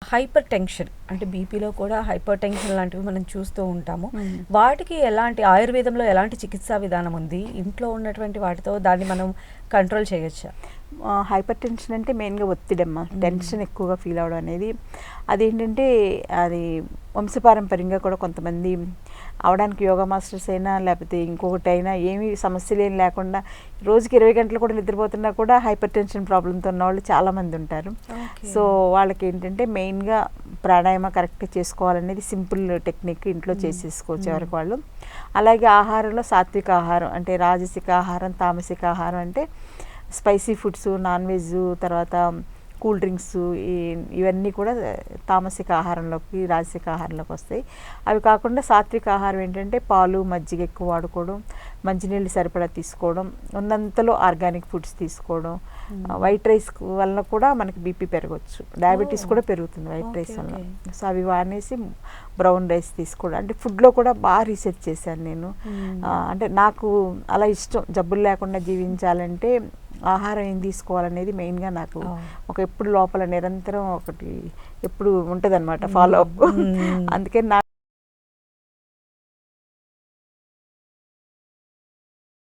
Hyper tension అంటే బీపీలో కూడా hyper tension లాంటివి మనం చూస్తూ ఉంటాము. వాటికి ఎలాంటి ఆయుర్వేదంలో ఎలాంటి చికిత్సా విధానం ఉంది? ఇంట్లో ఉన్నటువంటి వాటితో దాన్ని మనం కంట్రోల్ చేయొచ్చా? హైపర్ టెన్షన్ అంటే మెయిన్గా ఒత్తిడమ్మ, టెన్షన్ ఎక్కువగా ఫీల్ అవడం అనేది. అదేంటంటే అది వంశపారంపర్యంగా కూడా కొంతమంది అవడానికి యోగా మాస్టర్స్ అయినా లేకపోతే ఇంకొకటి అయినా ఏమీ సమస్యలు ఏం లేకుండా రోజుకి 20 గంటలు కూడా నిద్రపోతున్నా కూడా హైపర్ టెన్షన్ ప్రాబ్లంతో ఉన్న వాళ్ళు చాలామంది ఉంటారు. సో వాళ్ళకి ఏంటంటే మెయిన్గా ప్రాణాయామ కరెక్ట్గా చేసుకోవాలనేది సింపుల్ టెక్నిక్, ఇంట్లో చేసేసుకోవచ్చు ఎవరికి వాళ్ళు. అలాగే ఆహారంలో సాత్విక ఆహారం అంటే రాజసిక ఆహారం, తామసిక ఆహారం అంటే స్పైసీ ఫుడ్స్, నాన్ వెజ్, తర్వాత కూల్ డ్రింక్స్, ఇవన్నీ కూడా తామసిక ఆహారంలోకి, రాజసిక ఆహారంలోకి వస్తాయి. అవి కాకుండా సాత్విక ఆహారం ఏంటంటే పాలు, మజ్జిగ ఎక్కువ వాడుకోవడం, మంచినీళ్ళు సరిపడా తీసుకోవడం, ఉన్నంతలో ఆర్గానిక్ ఫుడ్స్ తీసుకోవడం. వైట్ రైస్ వల్ల కూడా మనకి బీపీ పెరగవచ్చు, డయాబెటీస్ కూడా పెరుగుతుంది వైట్ రైస్ వల్ల. సో అవి వానేసి బ్రౌన్ రైస్ తీసుకోవడం. అంటే ఫుడ్లో కూడా బాగా రీసెర్చ్ చేశాను నేను. అంటే నాకు అలా ఇష్టం, జబ్బులు లేకుండా జీవించాలంటే ఆహారం ఏం తీసుకోవాలనేది మెయిన్గా నాకు ఒక ఎప్పుడు లోపల నిరంతరం ఒకటి ఎప్పుడు ఉంటుంది అనమాట ఫాలో అప్. అందుకని